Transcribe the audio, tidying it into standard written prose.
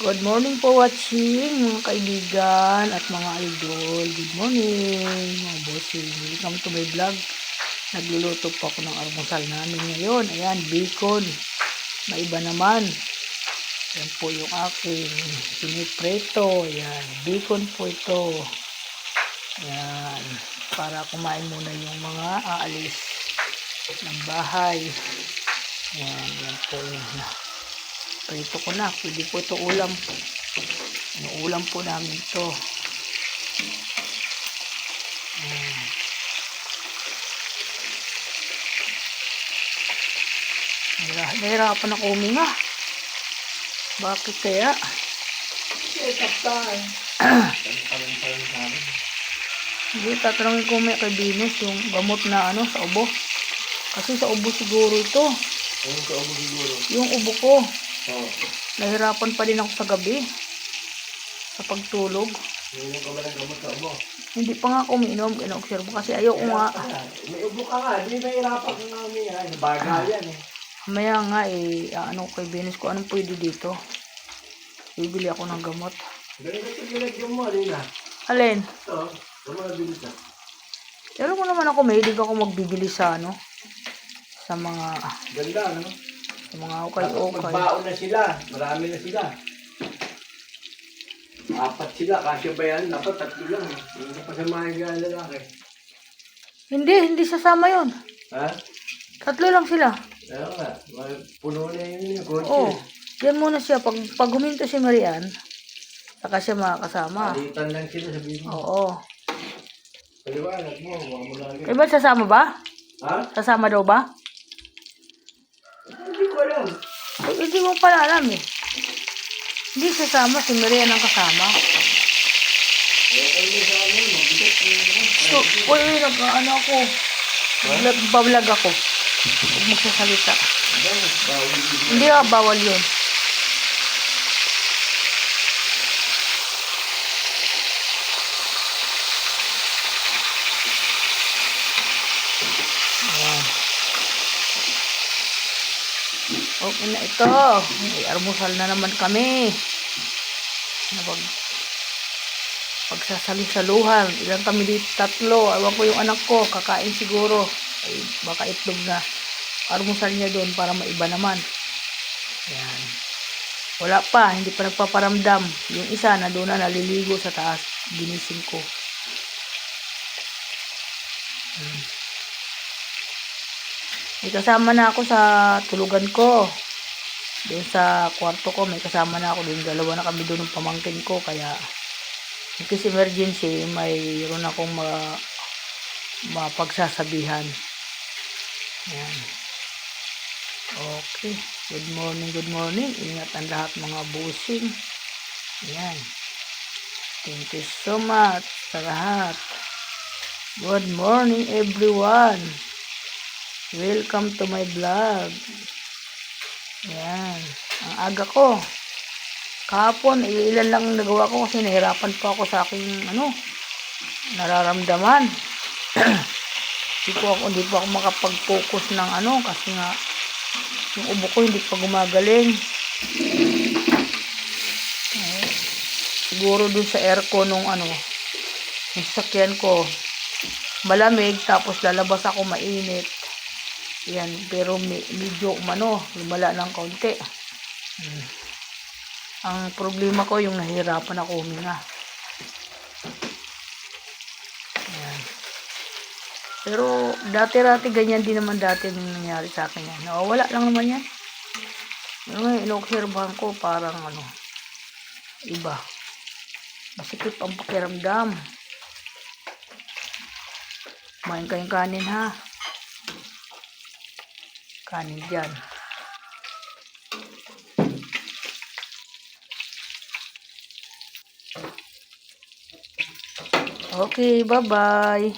Good morning po watching mga kaibigan at mga idol. Good morning mga bossing. Welcome to my vlog. Nagluluto po ako ng almusal namin ngayon. Ayan, bacon. Maiba naman. Ayan po yung aking pinipreto. Ayan, bacon po ito. Ayan, para kumain muna yung mga aalis ng bahay. Ayan, yan po yun. Prito ko na. Pwede po ito ulam. Ulam po namin ito. Nahirapan ako huminga. Bakit kaya? Hindi, tatanungin ko may kay Venus yung gamot na sa ubo. Kasi sa ubo siguro ito. Yung sa ubo siguro? Yung ubo ko. Oo. Nahirapan pa din ako sa gabi. Sa pagtulog. Yung ka ba ng gamot sa ubo? Hindi pa nga ako umiinom. Ina-observe kasi ayoko nga. May ubo ka nga. Hindi mahirapan ka nga huminga. Bagal yan eh. Maya nga kay Venus ko anong pwede dito. Bibili ako ng gamot. Ganun ito ginagyan mo, Alina. Alin? Ito, lumabili ka. Pero ko naman ako, mahilig ako magbibili sa sa mga Ganda, no? sa mga ukay-ukay. Magbaon na sila. Marami na sila. 4 sila. Kasya ba yan? Dapat 3 lang eh. Hindi pa sa mga lalaki. Hindi sasama yon. Ha? 3 lang sila. Kaya nga. Puno na yun yung kotse. Oo. Yan muna siya. Pag huminto si Marian, saka siya makakasama. Alitan lang sila sabihin mo. Oo. Paliwanag mo. Huwag mo lagi. Diba sasama ba? Ha? Sasama daw ba? Hindi ko alam. Hindi mo pala alam eh. Hindi sasama, si Marian ang kasama. So, ako. Bablog ako. Huwag magsasalita. Hindi bawal yun. Ayan. Okay na ito. May almusal na naman kami. Pagsasalusaluhan. Ilan kami dito? 3. Ewan ko yung anak ko. Kakain siguro. Ay, baka itlog na. Almusal niya doon para maiba naman. Ayan. Wala pa. Hindi pa nagpaparamdam. Yung isa na doon na naliligo sa taas. Ginising ko. May kasama na ako sa tulugan ko. Doon sa kwarto ko, may kasama na ako doon. 2 na kami doon ng pamangkin ko. Kaya, in case emergency, mayroon akong mapagsasabihan. Ayan. Okay. Good morning. Ingat ang lahat mga busing. Ayan. Thank you so much sa lahat. Good morning everyone. Welcome to my vlog. Ayan. Ang aga ko. Kahapon, ilan lang nagawa ko kasi nahirapan pa ako sa aking nararamdaman. Hindi po ako makapag-focus ng kasi nga yung ubo ko hindi pa gumagaling. Siguro dun sa aircon nung yung sasakyan ko malamig tapos lalabas ako mainit. Yan, pero medyo lumala ng kaunti. Ang problema ko yung nahihirapan ako huminga. Ayan. Pero dati ganyan din naman dati nung nangyari sa akin yan. Nawawala lang naman yan. Ngayon, inoobserbahan ko parang iba. Masikip ang pakiramdam. Kumain kayong kanin ha. Kanin dyan. Okay, bye-bye.